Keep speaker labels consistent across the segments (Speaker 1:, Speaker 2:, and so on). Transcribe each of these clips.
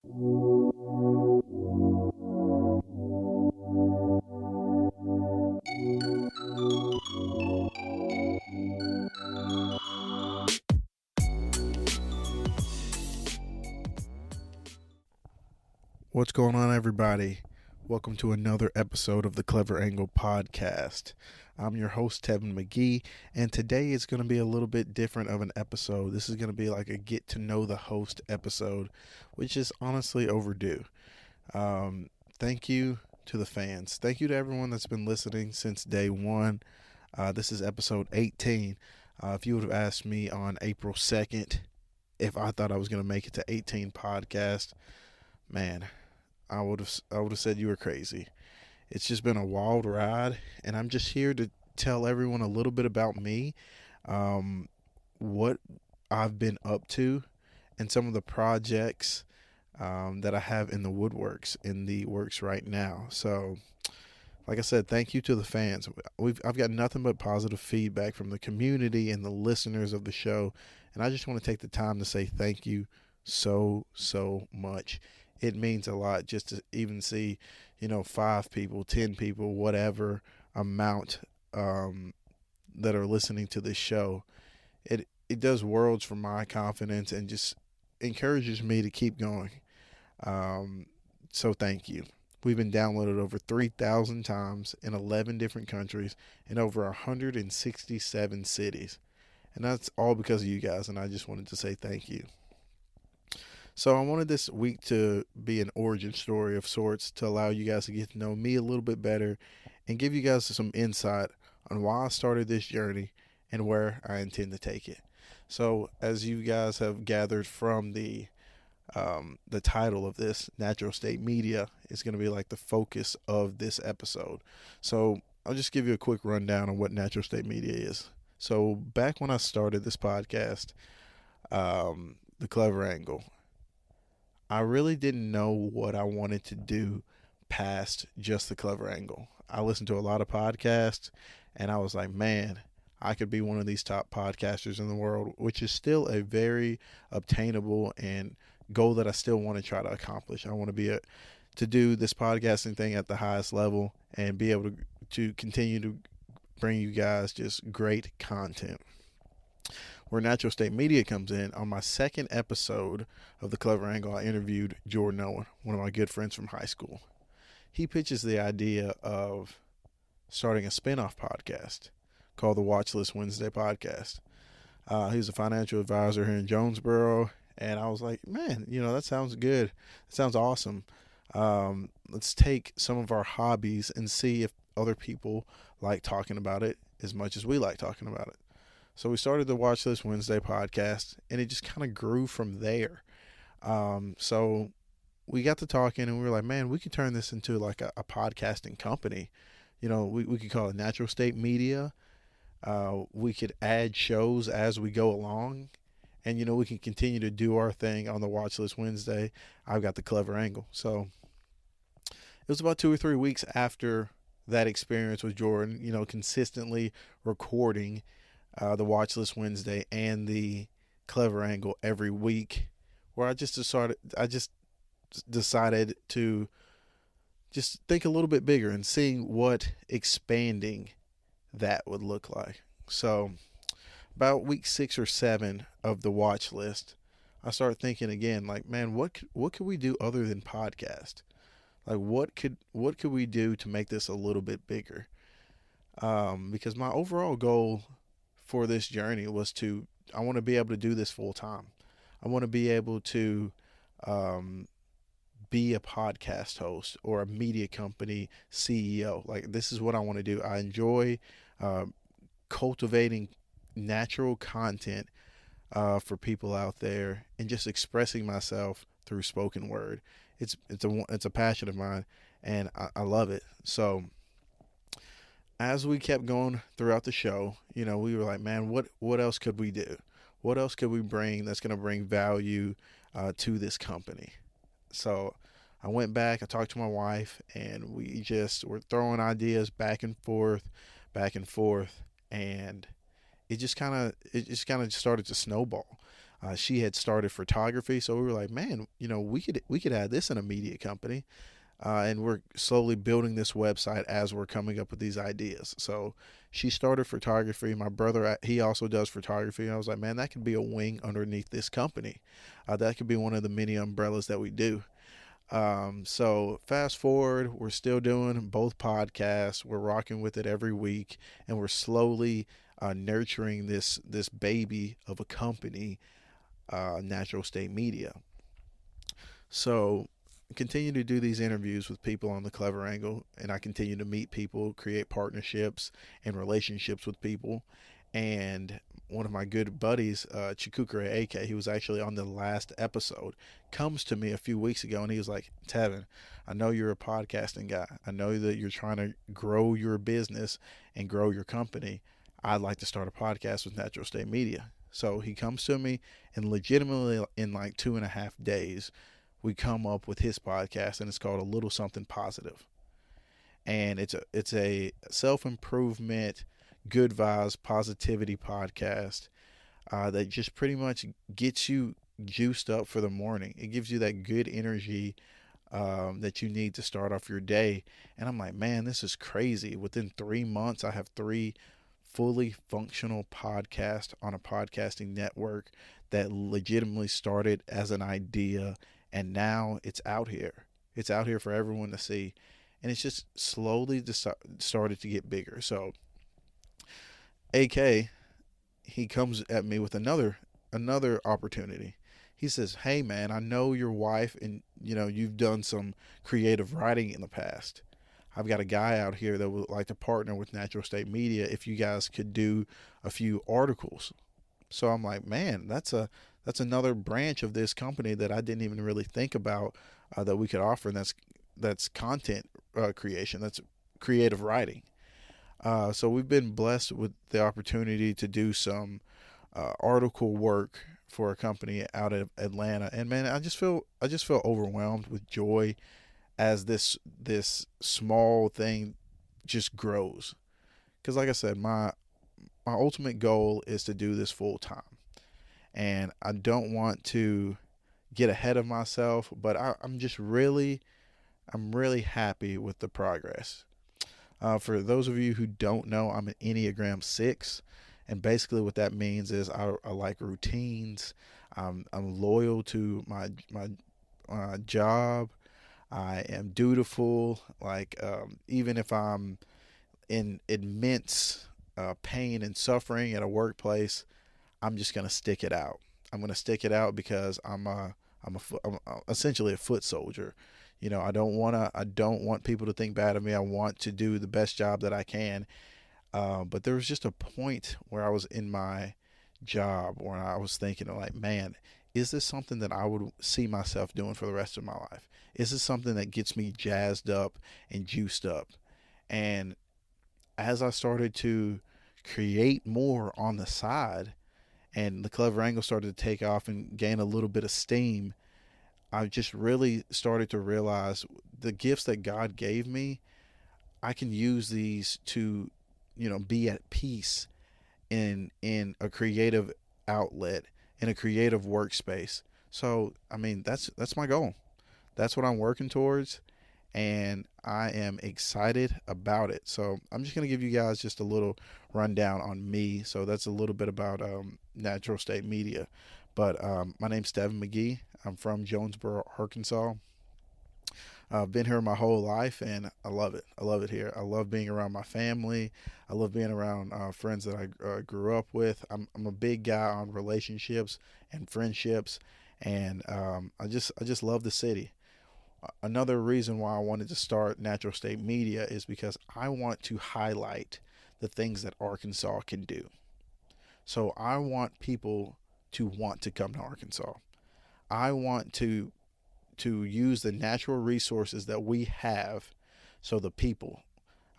Speaker 1: What's going on, everybody? Welcome to another episode of the Clever Angle Podcast. I'm your host, Tevin McGee, and today is going to be a little bit different of an episode. This is going to be like a get to know the host episode, which is honestly overdue. Thank you to the fans. Thank you to everyone that's been listening since day one. This is episode 18. If you would have asked me on April 2nd if I thought I was going to make it to 18 podcasts, man, I would have said you were crazy. It's just been a wild ride, and I'm just here to tell everyone a little bit about me, what I've been up to, and some of the projects that I have in the works right now. So, like I said, thank you to the fans. I've got nothing but positive feedback from the community and the listeners of the show, and I just want to take the time to say thank you so much. It means a lot just to even see, 5 people, 10 people, whatever amount that are listening to this show. It does worlds for my confidence and just encourages me to keep going. So thank you. We've been downloaded over 3,000 times in 11 different countries in over 167 cities. And that's all because of you guys, and I just wanted to say thank you. So I wanted this week to be an origin story of sorts to allow you guys to get to know me a little bit better and give you guys some insight on why I started this journey and where I intend to take it. So as you guys have gathered from the title of this, Natural State Media is going to be like the focus of this episode. So I'll just give you a quick rundown on what Natural State Media is. So back when I started this podcast, The Clever Angle, I really didn't know what I wanted to do past just The Clever Angle. I listened to a lot of podcasts, and I was like, man, I could be one of these top podcasters in the world, which is still a very obtainable and goal that I still want to try to accomplish. I want to do this podcasting thing at the highest level and be able to continue to bring you guys just great content. Where Natural State Media comes in, on my second episode of The Clever Angle, I interviewed Jordan Owen, one of my good friends from high school. He pitches the idea of starting a spinoff podcast called the Watchlist Wednesday Podcast. He's a financial advisor here in Jonesboro, and I was like, man, that sounds good. That sounds awesome. Let's take some of our hobbies and see if other people like talking about it as much as we like talking about it. So we started the Watchlist Wednesday podcast, and it just kind of grew from there. So we got to talking, and we were like, man, we could turn this into like a podcasting company. We could call it Natural State Media. We could add shows as we go along, and, we can continue to do our thing on the Watchlist Wednesday. I've got the Clever Angle. So it was about 2 or 3 weeks after that experience with Jordan, consistently recording the Watchlist Wednesday and the Clever Angle every week, where I just decided to just think a little bit bigger and seeing what expanding that would look like. So about week 6 or 7 of the watch list, I started thinking again, like, man, what could we do other than podcast? Like, what could we do to make this a little bit bigger? Because my overall goal for this journey was I want to be able to do this full time. I want to be able to be a podcast host or a media company CEO. Like, this is what I want to do. I enjoy cultivating natural content for people out there and just expressing myself through spoken word. It's a passion of mine, and I love it. So as we kept going throughout the show, we were like, man, what else could we do? What else could we bring that's going to bring value to this company? So I went back, I talked to my wife, and we just were throwing ideas back and forth, and it just kind of started to snowball. She had started photography, so we were like, man, we could add this in a media company. And we're slowly building this website as we're coming up with these ideas. So she started photography. My brother, he also does photography. I was like, man, that could be a wing underneath this company. That could be one of the many umbrellas that we do. So fast forward, we're still doing both podcasts. We're rocking with it every week, and we're slowly nurturing this baby of a company, Natural State Media. So continue to do these interviews with people on the Clever Angle, and I continue to meet people, create partnerships and relationships with people. And one of my good buddies, Chikukure AK, he was actually on the last episode, comes to me a few weeks ago and he was like, Tevin, I know you're a podcasting guy. I know that you're trying to grow your business and grow your company. I'd like to start a podcast with Natural State Media. So he comes to me, and legitimately in like 2.5 days, we come up with his podcast, and it's called A Little Something Positive. And it's a self improvement, good vibes, positivity podcast that just pretty much gets you juiced up for the morning. It gives you that good energy that you need to start off your day. And I'm like, man, this is crazy. Within 3 months, I have three fully functional podcasts on a podcasting network that legitimately started as an idea, and now it's out here. It's out here for everyone to see, and it's just slowly started to get bigger. So, AK, he comes at me with another opportunity. He says, "Hey man, I know your wife, and you've done some creative writing in the past. I've got a guy out here that would like to partner with Natural State Media if you guys could do a few articles." So I'm like, man, that's another branch of this company that I didn't even really think about that we could offer, and that's content creation, that's creative writing. So we've been blessed with the opportunity to do some article work for a company out of Atlanta, and man, I just feel overwhelmed with joy as this small thing just grows. Because like I said, my ultimate goal is to do this full time, and I don't want to get ahead of myself, but I'm really happy with the progress. For those of you who don't know, I'm an Enneagram 6, and basically what that means is I like routines. I'm loyal to my job. I am dutiful. Like even if I'm in immense pain and suffering at a workplace, I'm just gonna stick it out. I'm gonna stick it out because I'm essentially a foot soldier. I don't want people to think bad of me. I want to do the best job that I can. But there was just a point where I was in my job where I was thinking like, man, is this something that I would see myself doing for the rest of my life? Is this something that gets me jazzed up and juiced up? And as I started to create more on the side, and the Clever Angle started to take off and gain a little bit of steam, I just really started to realize the gifts that God gave me. I can use these to, be at peace in a creative outlet, in a creative workspace. So, I mean, that's my goal. That's what I'm working towards, and I am excited about it. So I'm just going to give you guys just a little rundown on me. So that's a little bit about Natural State Media. But my name's Tevin McGee. I'm from Jonesboro, Arkansas. I've been here my whole life, and I love it. I love it here. I love being around my family. I love being around friends that I grew up with. I'm a big guy on relationships and friendships, and I just love the city. Another reason why I wanted to start Natural State Media is because I want to highlight the things that Arkansas can do. So I want people to want to come to Arkansas. I want to use the natural resources that we have. So the people,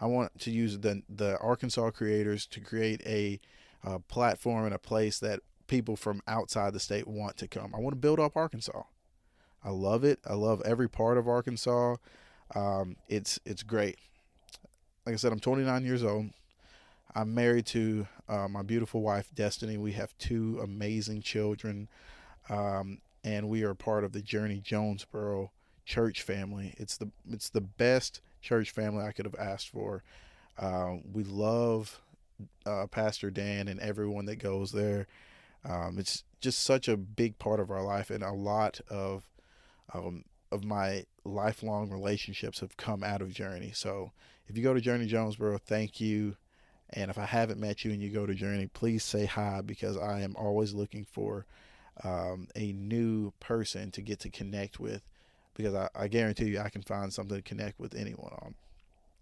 Speaker 1: I want to use the Arkansas creators to create a platform and a place that people from outside the state want to come. I want to build up Arkansas. I love it. I love every part of Arkansas. It's great. Like I said, I'm 29 years old. I'm married to my beautiful wife, Destiny. We have two amazing children, and we are part of the Journey Jonesboro church family. It's the best church family I could have asked for. We love Pastor Dan and everyone that goes there. It's just such a big part of our life, and a lot of my lifelong relationships have come out of Journey. So if you go to Journey Jonesboro, thank you. And if I haven't met you and you go to Journey, please say hi, because I am always looking for a new person to get to connect with, because I guarantee you I can find something to connect with anyone on.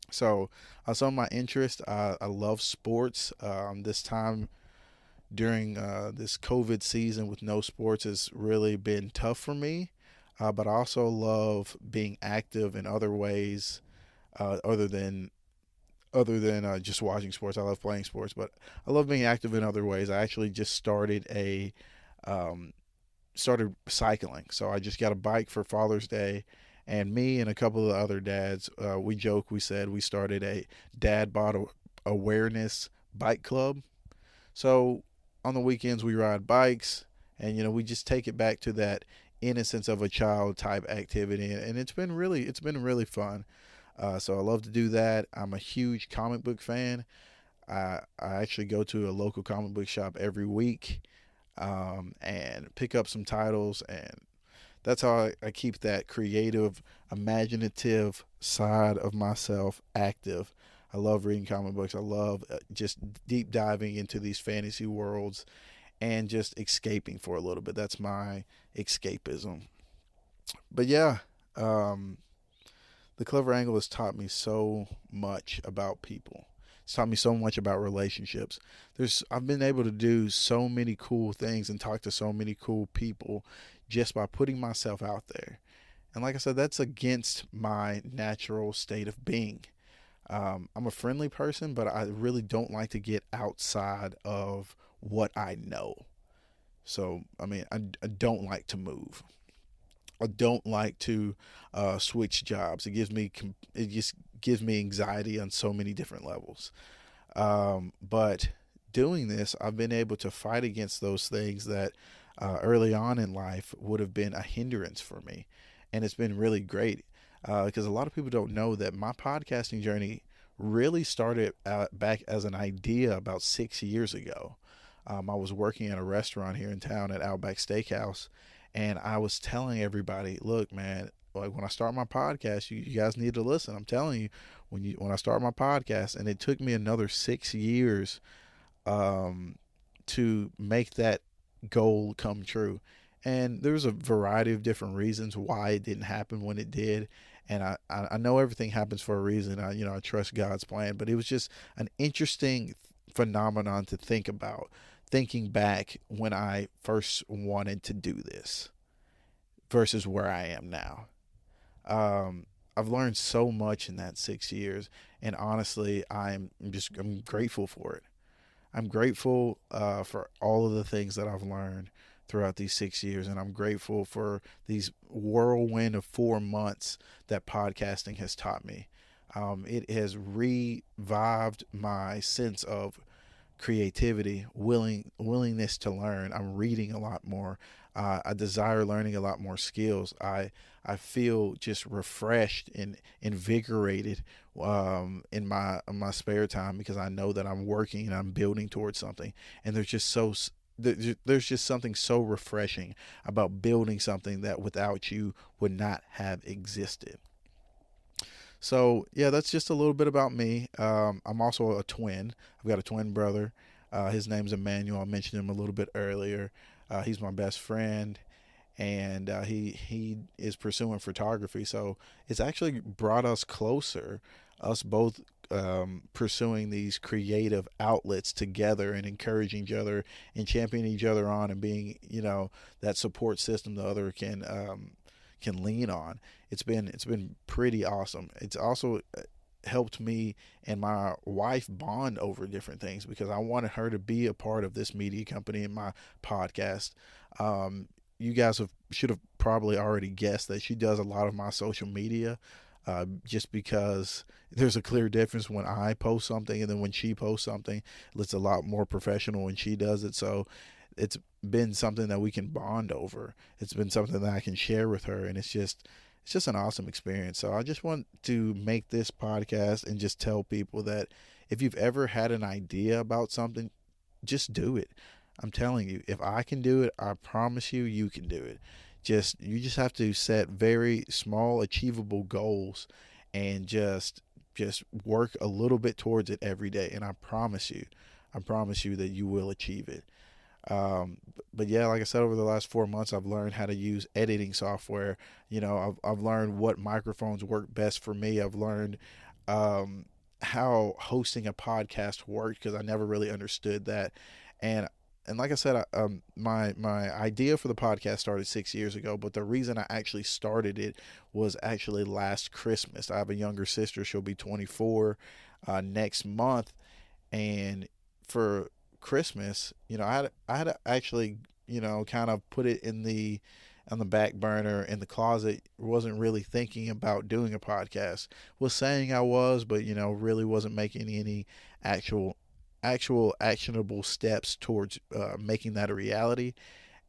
Speaker 1: So, some of my interests, I love sports. This time during this COVID season with no sports has really been tough for me. But I also love being active in other ways, other than just watching sports. I love playing sports, but I love being active in other ways. I actually just um, started cycling. So I just got a bike for Father's Day, and me and a couple of other dads, we said we started a dad bod awareness bike club. So on the weekends we ride bikes, and we just take it back to that innocence of a child type activity, and it's been really fun. So I love to do that. I'm a huge comic book fan. I actually go to a local comic book shop every week, and pick up some titles, and that's how I keep that creative, imaginative side of myself active. I love reading comic books. I love just deep diving into these fantasy worlds and just escaping for a little bit. That's my escapism. But yeah, um, the Clever Angle has taught me so much about people. It's taught me so much about relationships. I've been able to do so many cool things and talk to so many cool people just by putting myself out there. And like I said, that's against my natural state of being. I'm a friendly person, but I really don't like to get outside of what I know. So, I mean, I don't like to move. I don't like to switch jobs. It just gives me anxiety on so many different levels. But doing this, I've been able to fight against those things that early on in life would have been a hindrance for me, and it's been really great, because a lot of people don't know that my podcasting journey really started back as an idea about 6 years ago. I was working at a restaurant here in town at Outback Steakhouse, and I was telling everybody, "Look, man, like when I start my podcast, you guys need to listen. I'm telling you, when I start my podcast." And it took me another 6 years um, to make that goal come true. And there's a variety of different reasons why it didn't happen when it did. And I know everything happens for a reason. I trust God's plan, but it was just an interesting phenomenon to think about, thinking back when I first wanted to do this versus where I am now. I've learned so much in that 6 years, and honestly, I'm grateful for it. I'm grateful for all of the things that I've learned throughout these 6 years, and I'm grateful for these whirlwind of 4 months that podcasting has taught me. It has revived my sense of creativity, willingness to learn. I'm reading a lot more. I desire learning a lot more skills. I feel just refreshed and invigorated in my spare time, because I know that I'm working and I'm building towards something. And there's just something so refreshing about building something that without you would not have existed. So yeah, that's just a little bit about me. I'm also a twin. I've got a twin brother. His name's Emmanuel. I mentioned him a little bit earlier. He's my best friend, and he is pursuing photography. So it's actually brought us closer, us both pursuing these creative outlets together and encouraging each other and championing each other on, and being that support system the other can lean on. It's been pretty awesome. It's also helped me and my wife bond over different things, because I wanted her to be a part of this media company and my podcast. You guys should have probably already guessed that she does a lot of my social media. just because there's a clear difference when I post something and then when she posts something. It's a lot more professional when she does it. So it's been something that we can bond over. It's been something that I can share with her, and it's just an awesome experience. So I just want to make this podcast and just tell people that if you've ever had an idea about something, just do it. I'm telling you, if I can do it, I promise you, you can do it. You just have to set very small, achievable goals, and just work a little bit towards it every day. And I promise you that you will achieve it. But yeah, like I said, over the last 4 months, I've learned how to use editing software. I've learned what microphones work best for me. I've learned um, how hosting a podcast worked because I never really understood that. And and like I said, my idea for the podcast started 6 years ago, but the reason I actually started it was actually last Christmas. I have a younger sister; she'll be 24 next month, and for Christmas, I had to actually, kind of put it in the on the back burner in the closet. Wasn't really thinking about doing a podcast. Was saying I was, but really wasn't making any actual actionable steps towards making that a reality.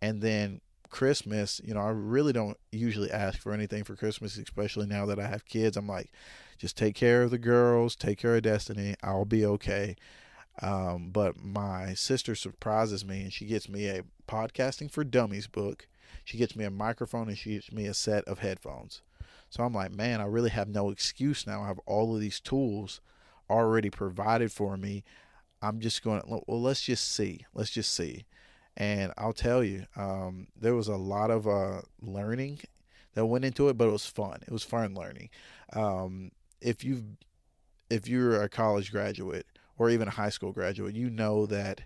Speaker 1: And then Christmas, I really don't usually ask for anything for Christmas, especially now that I have kids. I'm like, just take care of the girls, take care of Destiny. I'll be okay. But my sister surprises me and she gets me a Podcasting for Dummies book. She gets me a microphone and she gets me a set of headphones. So I'm like, man, I really have no excuse now. I have all of these tools already provided for me. I'm just going, well, let's just see. Let's just see. And I'll tell you, there was a lot of learning that went into it, but it was fun. It was fun learning. Um, if you if you're a college graduate or even a high school graduate, you know that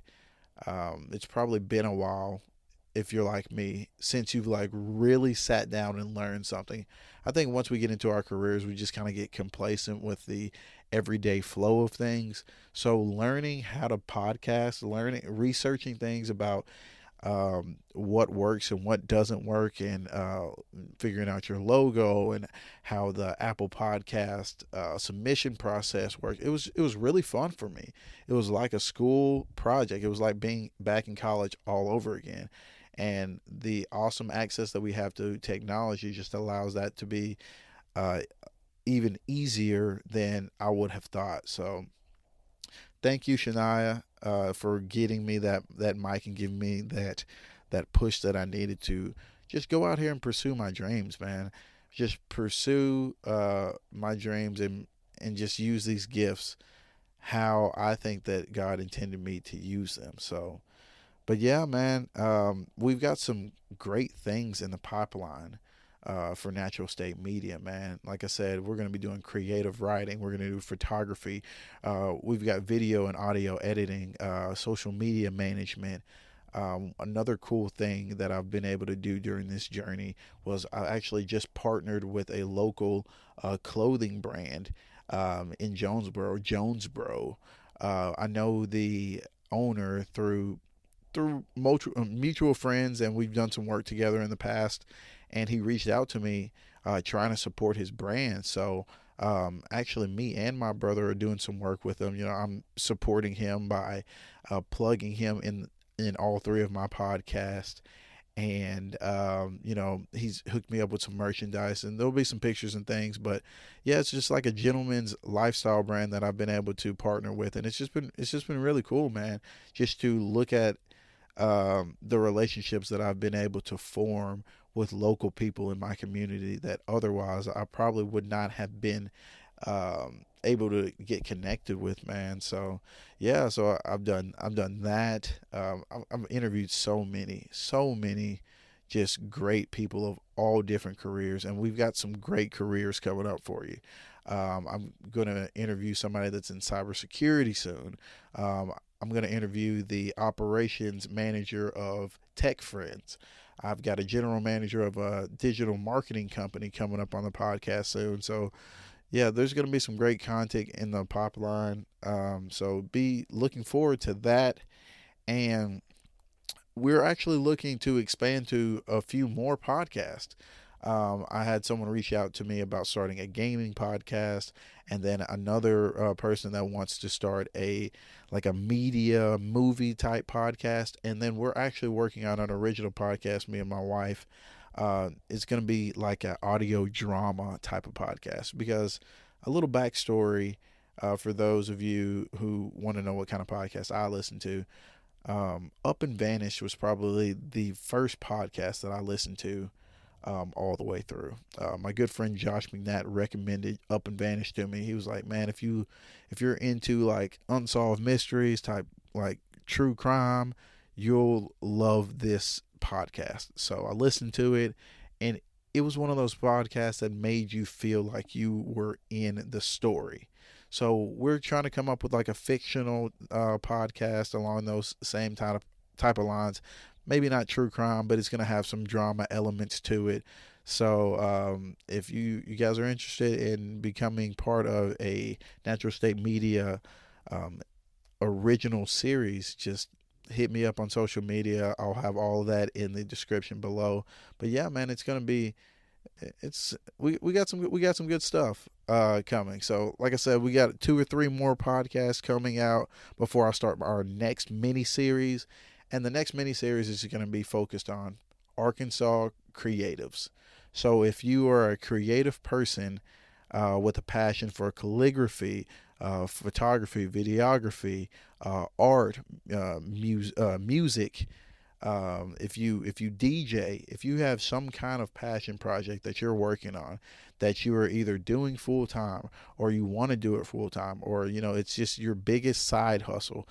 Speaker 1: it's probably been a while, if you're like me, since you've like really sat down and learned something. I think once we get into our careers, we just kind of get complacent with the everyday flow of things. So learning how to podcast, learning, researching things about what works and what doesn't work, and figuring out your logo and how the Apple Podcast submission process works. It was really fun for me. It was like a school project. It was like being back in college all over again. And the awesome access that we have to technology just allows that to be uh, even easier than I would have thought. So thank you, Shania, for getting me that mic and giving me that push that I needed to just go out here and pursue my dreams, man. Just pursue my dreams, and just use these gifts how I think that God intended me to use them. So, but yeah, man, we've got some great things in the pipeline for Natural State Media, man. Like I said, we're going to be doing creative writing. We're going to do photography. We've got video and audio editing, social media management. Another cool thing that I've been able to do during this journey was I actually just partnered with a local clothing brand in Jonesboro. I know the owner through mutual friends, and we've done some work together in the past. And he reached out to me trying to support his brand. So actually, me and my brother are doing some work with him. I'm supporting him by plugging him in all three of my podcasts. And he's hooked me up with some merchandise, and there'll be some pictures and things. But yeah, it's just like a gentleman's lifestyle brand that I've been able to partner with, and it's just been really cool, man. Just to look at the relationships that I've been able to form with local people in my community that otherwise I probably would not have been able to get connected with, man. So yeah, so I've done that. I've interviewed so many just great people of all different careers, and we've got some great careers coming up for you. I'm going to interview somebody that's in cybersecurity soon. I'm going to interview the operations manager of Tech Friends. I've got a general manager of a digital marketing company coming up on the podcast soon. So, yeah, there's going to be some great content in the pipeline. So be looking forward to that. And we're actually looking to expand to a few more podcasts. I had someone reach out to me about starting a gaming podcast, and then another person that wants to start a media movie type podcast, and then we're actually working on an original podcast. Me and my wife. It's going to be like an audio drama type of podcast because a little backstory for those of you who want to know what kind of podcast I listen to. Up and Vanished was probably the first podcast that I listened to all the way through. My good friend Josh McNatt recommended Up and Vanished to me. He was like, "Man, if you're into like unsolved mysteries type like true crime, you'll love this podcast." So I listened to it, and it was one of those podcasts that made you feel like you were in the story. So we're trying to come up with like a fictional podcast along those same type of lines. Maybe not true crime, but it's going to have some drama elements to it. So if you guys are interested in becoming part of a Natural State Media um, original series, just hit me up on social media. I'll have all of that in the description below. But yeah, man, it's gonna be we got some good stuff coming. So like I said, we got 2 or 3 more podcasts coming out before I start our next mini series, and the next mini series is going to be focused on Arkansas creatives. So if you are a creative person with a passion for calligraphy, photography, videography, art, music. If you DJ, if you have some kind of passion project that you're working on, that you are either doing full time or you want to do it full time, or it's just your biggest side hustle,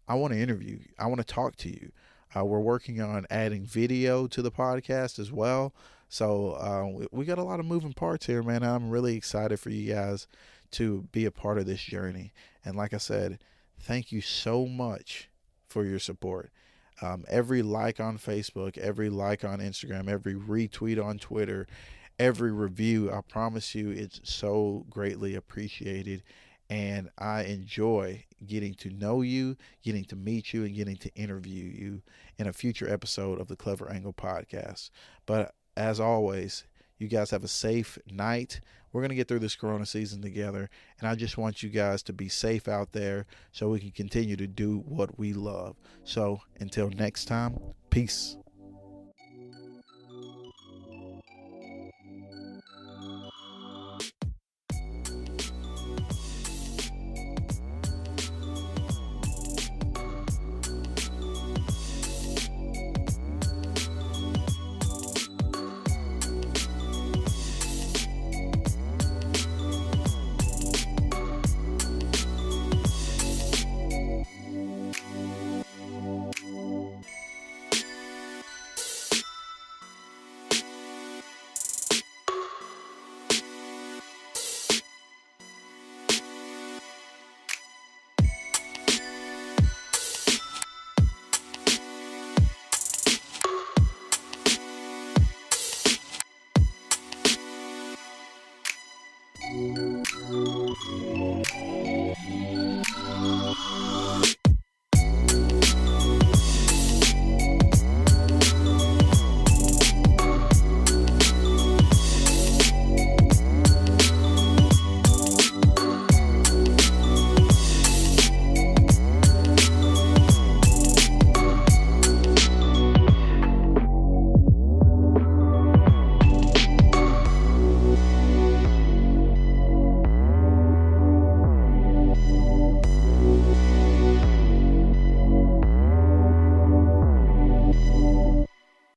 Speaker 1: I want to interview you. I want to talk to you. We're working on adding video to the podcast as well. So we got a lot of moving parts here, man. I'm really excited for you guys to be a part of this journey. And like I said, thank you so much for your support. Every like on Facebook, every like on Instagram, every retweet on Twitter, every review, I promise you it's so greatly appreciated. And I enjoy getting to know you, getting to meet you, and getting to interview you in a future episode of the Clever Angle Podcast. But as always, you guys have a safe night. We're going to get through this Corona season together, and I just want you guys to be safe out there so we can continue to do what we love. So until next time, peace.